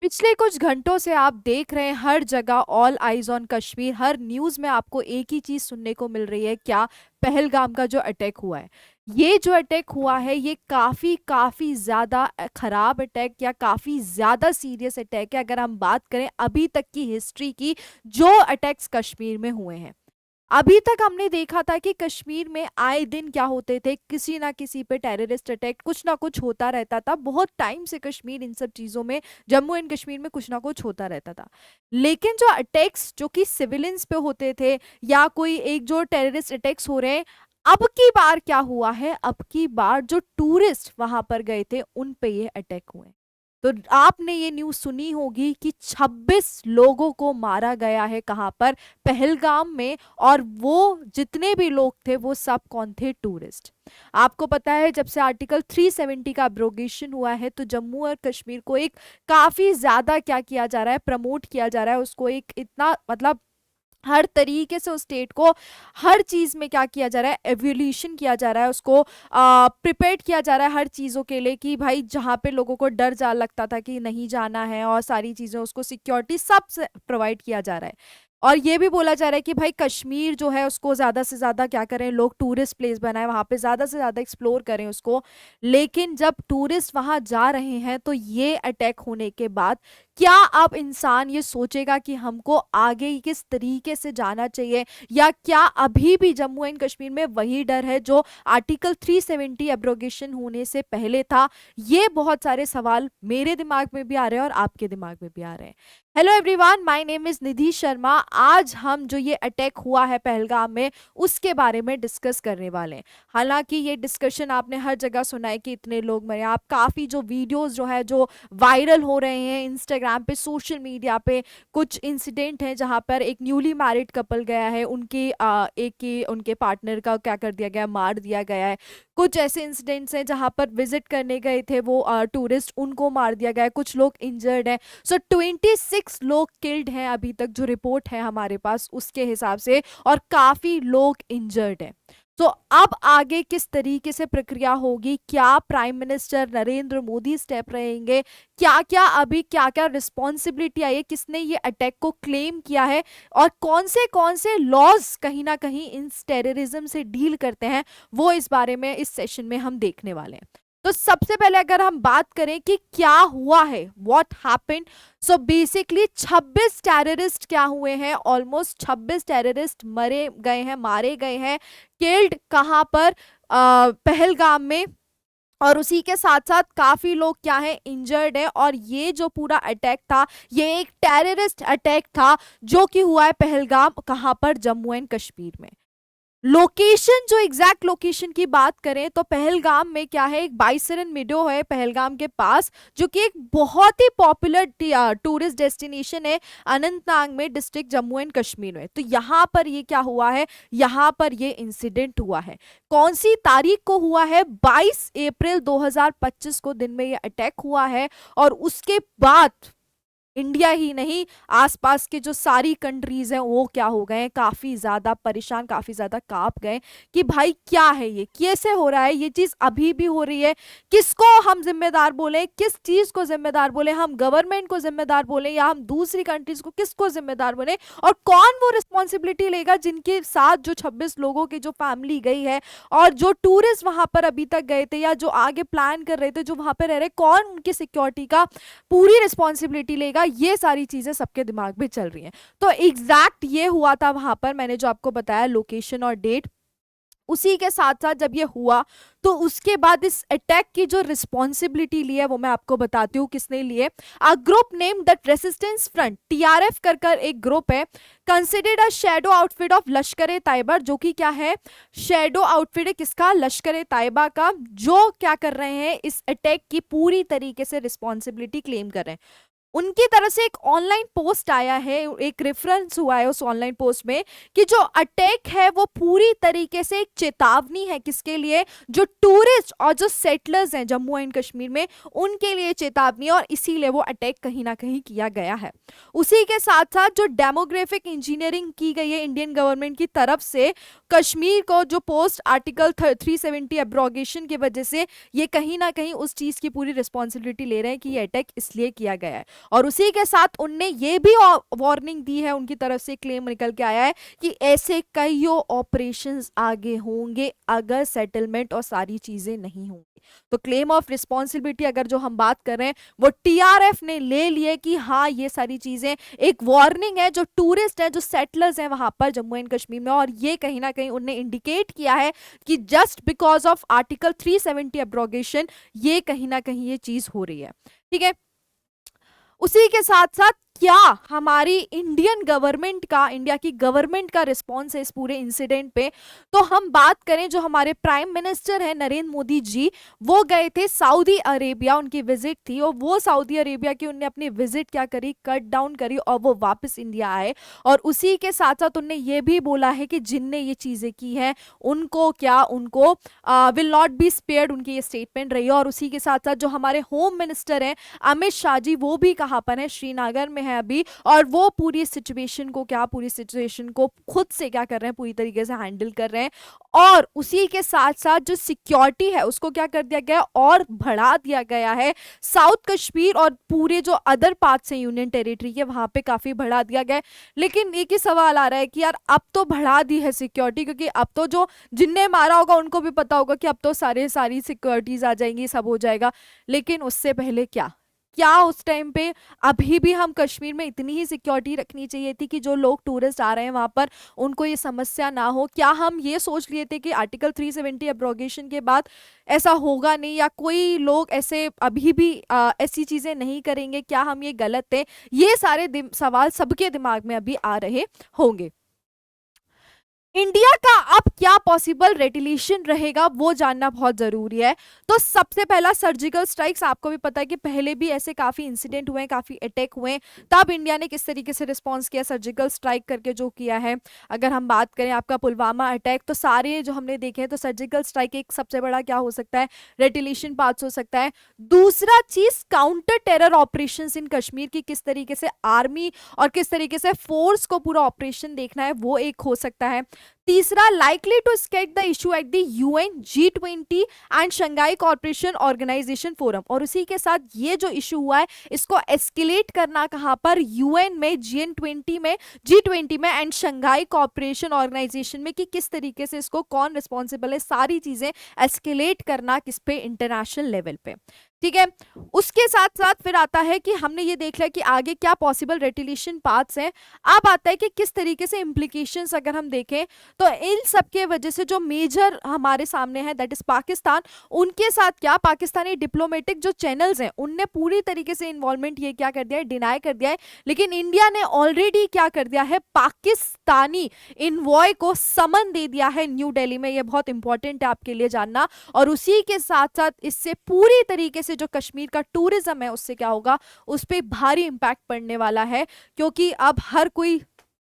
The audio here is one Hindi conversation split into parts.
पिछले कुछ घंटों से आप देख रहे हैं हर जगह all eyes on Kashmir. Her news में आपको एक ही चीज सुनने को मिल रही है, क्या? पहलगाम का जो अटैक हुआ है, ये जो अटैक हुआ है ये काफी काफी ज्यादा खराब अटैक या काफी ज्यादा सीरियस अटैक है। अगर हम बात करें अभी तक की हिस्ट्री की, जो अटैक्स कश्मीर में हुए हैं, अभी तक हमने देखा था कि कश्मीर में आए दिन क्या होते थे, किसी ना किसी पे टेररिस्ट अटैक कुछ ना कुछ होता रहता था। बहुत टाइम से कश्मीर इन सब चीजों में, जम्मू एंड कश्मीर में कुछ ना कुछ होता रहता था। लेकिन जो अटैक्स जो कि सिविलियंस पे होते थे या कोई एक जो टेररिस्ट अटैक्स हो रहे हैं, अब की बार क्या हुआ है, अब की बार जो टूरिस्ट वहां पर गए थे उन पे ये अटैक हुए। तो आपने ये न्यूज़ सुनी होगी कि 26 लोगों को मारा गया है, कहां पर? पहलगाम में। और वो जितने भी लोग थे वो सब कौन थे? टूरिस्ट। आपको पता है जब से आर्टिकल 370 का अब्रोगेशन हुआ है तो जम्मू और कश्मीर को एक काफी ज्यादा क्या किया जा रहा है, प्रमोट किया जा रहा है उसको, एक इतना मतलब हर तरीके से उस स्टेट को हर चीज में क्या किया जा रहा है, एवोल्यूशन किया जा रहा है, उसको प्रिपेयर किया जा रहा है हर चीजों के लिए कि भाई जहाँ पे लोगों को डर जा लगता था कि नहीं जाना है, और सारी चीजें उसको सिक्योरिटी सब प्रोवाइड किया जा रहा है। और ये भी बोला जा रहा है कि भाई कश्मीर जो है उसको ज्यादा से ज्यादा क्या करें, लोग टूरिस्ट प्लेस बनाए, वहां पे ज्यादा से ज्यादा एक्सप्लोर करें उसको। लेकिन जब टूरिस्ट वहां जा रहे हैं तो ये अटैक होने के बाद क्या अब इंसान ये सोचेगा कि हमको आगे किस तरीके से जाना चाहिए, या क्या अभी भी जम्मू एंड कश्मीर में वही डर है जो आर्टिकल 370 एब्रोगेशन होने से पहले था? ये बहुत सारे सवाल मेरे दिमाग में भी आ रहे हैं और आपके दिमाग में भी आ रहे हैं। Hello everyone, my name is Nidhi Sharma. आज हम जो ये अटैक हुआ है पहलगाम में उसके बारे में डिस्कस करने वाले हैं। हालांकि ये डिस्कशन आपने हर जगह सुना है कि इतने लोग मरे, आप काफ़ी जो वीडियोस जो है जो वायरल हो रहे हैं इंस्टाग्राम पे, सोशल मीडिया पे, कुछ इंसिडेंट हैं जहां पर एक न्यूली मैरिड कपल गया है, उनके एक की उनके पार्टनर का क्या कर दिया गया, मार दिया गया है। कुछ ऐसे इंसिडेंट्स हैं जहां पर विजिट करने गए थे वो टूरिस्ट, उनको मार दिया गया है, कुछ लोग इंजर्ड हैं। सो 26 लोग किल्ड हैं अभी तक, जो रिपोर्ट है हमारे पास उसके हिसाब से, और काफ़ी लोग इंजर्ड हैं। तो अब आगे किस तरीके से प्रक्रिया होगी, क्या prime minister Narendra Modi step रहेंगे, क्या क्या अभी क्या क्या रिस्पॉन्सिबिलिटी आई है, किसने ये अटैक को क्लेम किया है, और कौन से लॉज कहीं ना कहीं इन टेररिज्म से डील करते हैं, वो इस बारे में इस सेशन में हम देखने वाले हैं। तो सबसे पहले अगर हम बात करें कि क्या हुआ है, what happened, so basically 26 terrorist क्या हुए हैं, ऑलमोस्ट 26 टेररिस्ट मरे गए हैं, मारे गए हैं, किल्ड कहां पर? पहलगाम में। और उसी के साथ साथ काफी लोग क्या है, इंजर्ड है। और ये जो पूरा अटैक था ये एक टेररिस्ट अटैक था जो कि हुआ है पहलगाम, कहां पर? जम्मू एंड कश्मीर में। लोकेशन, जो एग्जैक्ट लोकेशन की बात करें तो पहलगाम में क्या है, एक बाइसरन मीडो है पहलगाम के पास, जो कि एक बहुत ही पॉपुलर टूरिस्ट डेस्टिनेशन है अनंतनाग में, डिस्ट्रिक्ट जम्मू एंड कश्मीर में। तो यहाँ पर ये क्या हुआ है, यहाँ पर ये इंसिडेंट हुआ है। कौन सी तारीख को हुआ है? 22 अप्रैल 2025 को दिन में ये अटैक हुआ है। और उसके बाद इंडिया ही नहीं, आसपास के जो सारी कंट्रीज हैं वो क्या हो गए, काफी ज्यादा परेशान, काफी ज्यादा कांप गए कि भाई क्या है ये, कैसे हो रहा है, ये चीज अभी भी हो रही है, किसको हम जिम्मेदार बोले, किस चीज को जिम्मेदार बोले, हम गवर्नमेंट को जिम्मेदार बोले या हम दूसरी कंट्रीज को, किसको जिम्मेदार बोले? और कौन वो रिस्पॉन्सिबिलिटी लेगा जिनके साथ जो 26 लोगों की जो फैमिली गई है, और जो टूरिस्ट वहां पर अभी तक गए थे या जो आगे प्लान कर रहे थे, जो वहां पर रह रहे, कौन उनकी सिक्योरिटी का पूरी रिस्पॉन्सिबिलिटी लेगा? ये सारी चीजें सबके दिमाग में चल रही हैं। तो एग्जैक्ट ये हुआ था वहां पर, मैंने जो आपको बताया लोकेशन और डेट। उसी के साथ साथ जब ये हुआ तो उसके बाद इस अटैक की जो रिस्पॉन्सिबिलिटी ली है वो मैं आपको बताती हूँ किसने ली है। A group name the resistance front, TRF कर एक ग्रुप है, considered a shadow outfit of लश्कर ए तैयबा, जो कि क्या है, शैडो आउटफिट है किसका? लश्कर ए तैयबा का, जो क्या कर रहे हैं, इस अटैक की पूरी तरीके से रिस्पॉन्सिबिलिटी क्लेम कर रहे हैं। उनकी तरफ से एक ऑनलाइन पोस्ट आया है, एक रेफरेंस हुआ है उस ऑनलाइन पोस्ट में कि जो अटैक है वो पूरी तरीके से एक चेतावनी है, किसके लिए? जो टूरिस्ट और जो सेटलर्स हैं जम्मू एंड कश्मीर में, उनके लिए चेतावनी है, और इसीलिए वो अटैक कहीं ना कहीं किया गया है। उसी के साथ साथ जो डेमोग्राफिक इंजीनियरिंग की गई है इंडियन गवर्नमेंट की तरफ से, कश्मीर को जो पोस्ट आर्टिकल 370 एब्रोगेशन की वजह से, ये कहीं ना कहीं उस चीज की पूरी रिस्पॉन्सिबिलिटी ले रहे हैं कि ये अटैक इसलिए किया गया है। और उसी के साथ उनने ये भी वार्निंग दी है, उनकी तरफ से क्लेम निकल के आया है कि ऐसे कईयों ऑपरेशंस आगे होंगे अगर सेटलमेंट और सारी चीजें नहीं होंगी। तो क्लेम ऑफ रिस्पॉन्सिबिलिटी अगर जो हम बात कर रहे हैं वो टीआरएफ ने ले लिए कि हाँ ये सारी चीजें एक वार्निंग है जो टूरिस्ट है, जो सेटलर्स हैं वहां पर जम्मू एंड कश्मीर में, और ये कहीं ना कहीं उन्हें इंडिकेट किया है कि just because of article 370 abrogation ये कहीं ना कहीं ये चीज हो रही है। ठीक है, उसी के साथ साथ क्या हमारी इंडियन गवर्नमेंट का, इंडिया की गवर्नमेंट का रिस्पॉन्स है इस पूरे इंसिडेंट पे, तो हम बात करें जो हमारे प्राइम मिनिस्टर हैं नरेंद्र मोदी जी, वो गए थे सऊदी अरेबिया, उनकी विजिट थी, और वो सऊदी अरेबिया की उनने अपनी विजिट क्या करी, कट डाउन करी, और वो वापस इंडिया आए। और उसी के साथ साथ उनने ये भी बोला है कि जिनने ये चीजें की हैं उनको क्या, उनको विल नॉट बी स्पेयर्ड, उनकी ये स्टेटमेंट रही है। और उसी के साथ साथ जो हमारे होम मिनिस्टर हैं अमित शाह जी, वो भी कहाँ पर है, श्रीनगर में है अभी, और वो पूरी सिचुएशन को क्या, पूरी सिचुएशन को खुद से क्या कर रहे हैं, पूरी तरीके से हैंडल कर रहे हैं। और उसी के साथ साथ जो सिक्योरिटी है उसको क्या कर दिया गया और बढ़ा दिया गया है, साउथ कश्मीर और पूरे जो अदर पार्ट्स हैं यूनियन टेरिटरी के वहां पे काफी बढ़ा दिया गया है। लेकिन एक ही सवाल आ रहा है कि यार अब तो बढ़ा दी है सिक्योरिटी, क्योंकि अब तो जो जिनने मारा होगा उनको भी पता होगा कि अब तो सारी सिक्योरिटीज आ जाएंगी, सब हो जाएगा। लेकिन उससे पहले क्या क्या उस टाइम पे अभी भी हम कश्मीर में इतनी ही सिक्योरिटी रखनी चाहिए थी कि जो लोग टूरिस्ट आ रहे हैं वहां पर उनको ये समस्या ना हो। क्या हम ये सोच लिए थे कि आर्टिकल 370 एब्रोगेशन के बाद ऐसा होगा नहीं, या कोई लोग ऐसे अभी भी ऐसी चीजें नहीं करेंगे? क्या हम ये गलत थे? ये सारे सवाल सबके दिमाग में अभी आ रहे होंगे। इंडिया का अब क्या पॉसिबल रेटिलेशन रहेगा वो जानना बहुत जरूरी है। तो सबसे पहला सर्जिकल स्ट्राइक्स, आपको भी पता है कि पहले भी ऐसे काफी इंसिडेंट हुए हैं, काफी अटैक हुए हैं, तब इंडिया ने किस तरीके से रिस्पॉन्स किया, सर्जिकल स्ट्राइक करके जो किया है। अगर हम बात करें आपका पुलवामा अटैक, तो सारे जो हमने देखे हैं, तो सर्जिकल स्ट्राइक एक सबसे बड़ा क्या हो सकता है, रेटिलेशन पार्ट्स हो सकता है। दूसरा चीज counter terror operation in Kashmir की, किस तरीके से आर्मी और किस तरीके से फोर्स को पूरा ऑपरेशन देखना है, वो एक हो सकता है। तीसरा, likely to skate the issue at the UN G20 and Shanghai corporation organisation forum, और उसी के साथ ये जो इशू हुआ है इसको एस्केलेट करना कहां पर, यूएन में, G20 में एंड शंघाई कॉर्पोरेशन ऑर्गेनाइजेशन में, कि किस तरीके से इसको कौन रिस्पॉन्सिबल है, सारी चीजें एस्केलेट करना किस पे, इंटरनेशनल लेवल पे। ठीक है, उसके साथ साथ फिर आता है कि हमने ये देख लिया कि आगे क्या पॉसिबल रेटिलेशन पाथ्स हैं। अब आता है कि किस तरीके से इम्प्लीकेशंस अगर हम देखें तो इन सब के वजह से जो मेजर हमारे सामने है दैट इज पाकिस्तान, उनके साथ क्या, पाकिस्तानी डिप्लोमेटिक जो चैनल्स हैं उनने पूरी तरीके से इन्वॉल्वमेंट ये क्या कर दिया है, डिनाई कर दिया है। लेकिन इंडिया ने ऑलरेडी क्या कर दिया है, पाकिस्तानी इन्वॉय को समन दे दिया है न्यू दिल्ली में। ये बहुत इंपॉर्टेंट है आपके लिए जानना। और उसी के साथ साथ इससे पूरी तरीके से जो कश्मीर का टूरिज्म है उससे क्या होगा, उस पर भारी इंपैक्ट पड़ने वाला है, क्योंकि अब हर कोई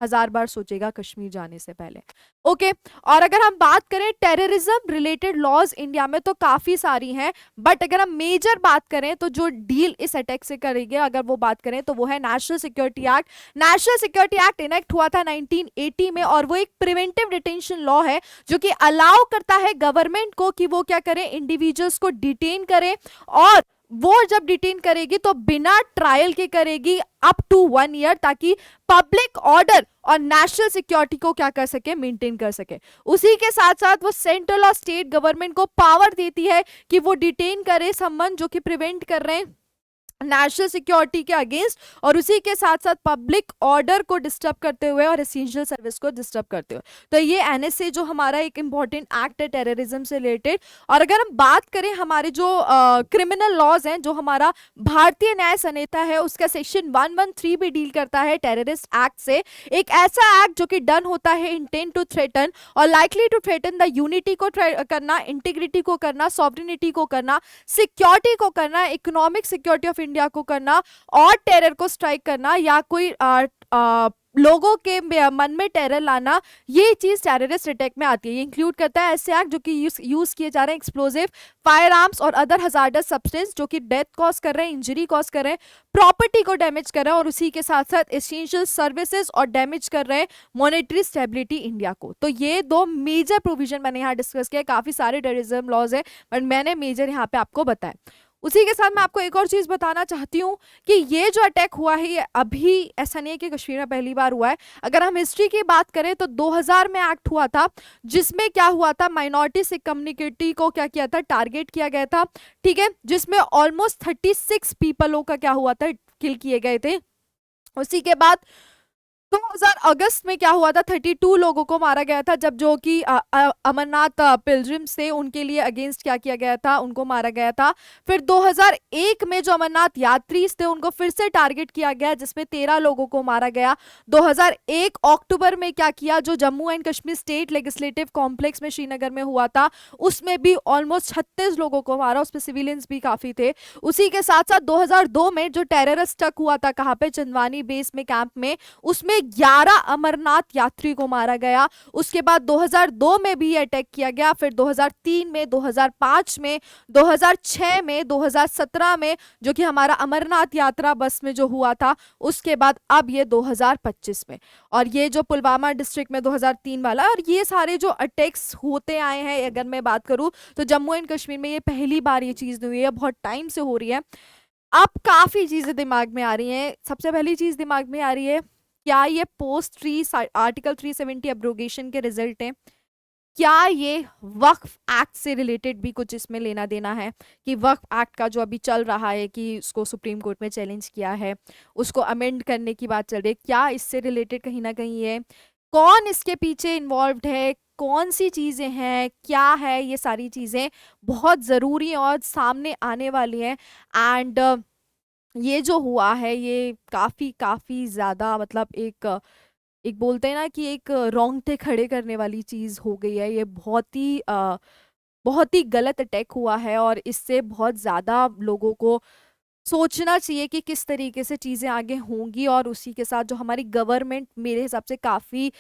1000 बार सोचेगा कश्मीर जाने से पहले। ओके, और अगर हम बात करें टेररिज्म रिलेटेड लॉज इंडिया में तो काफी सारी हैं, बट अगर हम मेजर बात करें तो जो डील इस अटैक से करेंगे अगर वो बात करें तो वो है national security act. National security act enact हुआ था 1980 में, और वो एक प्रिवेंटिव डिटेंशन लॉ है जो कि अलाउ करता है गवर्नमेंट को कि वो क्या करे, इंडिविजुअल्स को डिटेन करे, और वो जब डिटेन करेगी तो बिना ट्रायल के करेगी अप टू 1 ईयर, ताकि पब्लिक ऑर्डर और नेशनल सिक्योरिटी को क्या कर सके, मेंटेन कर सके। उसी के साथ साथ वो सेंट्रल और स्टेट गवर्नमेंट को पावर देती है कि वो डिटेन करे समवन जो कि प्रिवेंट कर रहे हैं नेशनल सिक्योरिटी के अगेंस्ट, और उसी के साथ साथ पब्लिक ऑर्डर को डिस्टर्ब करते हुए और एसेंशियल सर्विस को डिस्टर्ब करते हुए। तो ये एनएसए जो हमारा एक इंपॉर्टेंट एक्ट है टेररिज्म से रिलेटेड। और अगर हम बात करें हमारे जो क्रिमिनल लॉज हैं, जो हमारा भारतीय न्याय संहिता है उसका सेक्शन 113 भी डील करता है टेररिस्ट एक्ट से। एक ऐसा एक्ट जो कि डन होता है इंटेंट टू थ्रेटन और likely to threaten the unity को करना, इंटीग्रिटी को करना, सॉवरेनिटी को करना, सिक्योरिटी को करना, इकोनॉमिक सिक्योरिटी ऑफ इंडिया को करना, और टेरर को स्ट्राइक करना, या कोई लोगों के मन में टेरर लाना, ये चीज टेररिस्ट अटैक में आती है। ये इंक्लूड करता है ऐसे एक्ट जो कि यूज किए जा रहे हैं एक्सप्लोजिव, फायर आर्म्स और अदर हजार्डस सब्सटेंस जो कि डेथ कॉज कर रहे हैं, इंजरी कॉज कर रहे हैं, प्रॉपर्टी को डैमेज कर रहे हैं, और उसी के साथ साथ एसेंशियल सर्विसेज और डैमेज कर रहे हैं मॉनेटरी स्टेबिलिटी इंडिया को। तो ये 2 मेजर प्रोविजन मैंने यहाँ डिस्कस किया। काफी सारे टेररिज्म लॉज है बट मैंने मेजर यहाँ पे आपको बताया। उसी के साथ मैं आपको एक और चीज बताना चाहती हूँ कि ये जो अटैक हुआ है ये अभी ऐसा नहीं है कि कश्मीर में पहली बार हुआ है। अगर हम हिस्ट्री की बात करें तो 2000 में एक्ट हुआ था, जिसमें क्या हुआ था, माइनॉरिटी सिख कम्युनिटी को क्या किया था, टारगेट किया गया था, ठीक है, जिसमें ऑलमोस्ट 36 पीपलों का क्या हुआ था, किल किए गए थे। उसी के बाद 2000 अगस्त में क्या हुआ था, 32 लोगों को मारा गया था, जब जो कि अमरनाथ पिलग्रिम्स थे उनके लिए अगेंस्ट क्या किया गया था, उनको मारा गया था। फिर 2001 में जो अमरनाथ यात्री थे उनको फिर से टारगेट किया गया, जिसमें 13 लोगों को मारा गया। 2001 अक्टूबर में क्या किया, जो Jammu and Kashmir state legislative complex में श्रीनगर में हुआ था, उसमें भी ऑलमोस्ट 36 लोगों को मारा, उसमें सिविलियंस भी काफी थे। उसी के साथ साथ 2002 में जो टेररिस्ट अटैक हुआ था, कहाँ पे, चंदवानी बेस में, कैंप में, उसमें 11 अमरनाथ यात्री को मारा गया। उसके बाद 2002 में भी अटैक किया गया, फिर 2003 में, 2005 में, 2006 में, 2017 में, जो कि हमारा अमरनाथ यात्रा बस में जो हुआ था, उसके बाद अब ये 2025 में, और ये जो पुलवामा डिस्ट्रिक्ट में 2003 वाला, और ये सारे जो अटैक्स होते आए हैं, अगर मैं बात करूं तो जम्मू एंड कश्मीर में ये पहली बार ये चीज नहीं हुई है, बहुत टाइम से हो रही है। अब काफी चीजें दिमाग में आ रही हैं। सबसे पहली चीज दिमाग में आ रही है, क्या ये पोस्ट थ्री आर्टिकल 370 एब्रोगेशन के रिजल्ट हैं? क्या ये वक्फ एक्ट से रिलेटेड भी कुछ इसमें लेना देना है, कि वक्फ एक्ट का जो अभी चल रहा है कि उसको सुप्रीम कोर्ट में चैलेंज किया है, उसको अमेंड करने की बात चल रही है, क्या इससे रिलेटेड कहीं ना कहीं है? कौन इसके पीछे इन्वॉल्व्ड है, कौन सी चीजें हैं, क्या है, ये सारी चीजें बहुत जरूरी और सामने आने वाली हैं। एंड ये जो हुआ है ये काफी काफी ज्यादा, मतलब एक एक बोलते हैं ना कि एक रोंगटे खड़े करने वाली चीज हो गई है। ये बहुत ही गलत अटैक हुआ है, और इससे बहुत ज्यादा लोगों को सोचना चाहिए कि किस तरीके से चीजें आगे होंगी, और उसी के साथ जो हमारी गवर्नमेंट मेरे हिसाब से काफी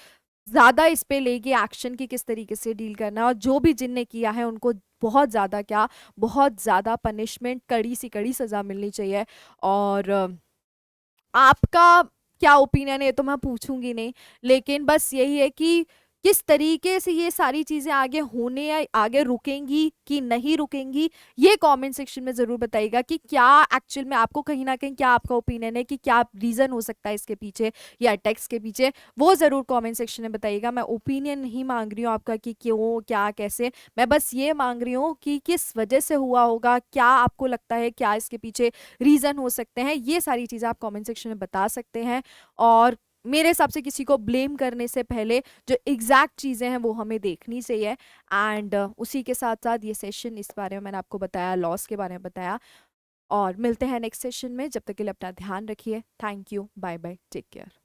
ज्यादा इस पे लेगी एक्शन, की किस तरीके से डील करना है, और जो भी जिनने किया है उनको बहुत ज्यादा क्या, बहुत ज्यादा पनिशमेंट, कड़ी सी कड़ी सजा मिलनी चाहिए। और आपका क्या ओपिनियन है तो मैं पूछूंगी नहीं, लेकिन बस यही है कि किस तरीके से ये सारी चीजें आगे होने या आगे रुकेंगी कि नहीं रुकेंगी, ये कमेंट सेक्शन में जरूर बताइएगा कि क्या एक्चुअल में आपको कहीं ना कहीं, क्या आपका ओपिनियन है कि क्या रीजन हो सकता है इसके पीछे या अटैक्स के पीछे, वो जरूर कमेंट सेक्शन में बताइएगा। मैं ओपिनियन नहीं मांग रही हूँ आपका कि क्यों, क्या, कैसे, मैं बस ये मांग रही हूँ कि किस वजह से हुआ होगा, क्या आपको लगता है, क्या इसके पीछे रीजन हो सकते हैं, ये सारी चीजें आप कमेंट सेक्शन में बता सकते हैं। और मेरे हिसाब से किसी को ब्लेम करने से पहले जो एग्जैक्ट चीजें हैं वो हमें देखनी चाहिए। एंड उसी के साथ साथ ये सेशन, इस बारे में मैंने आपको बताया, लॉस के बारे में बताया, और मिलते हैं नेक्स्ट सेशन में। जब तक के लिए अपना ध्यान रखिए। Thank you, bye bye, take care.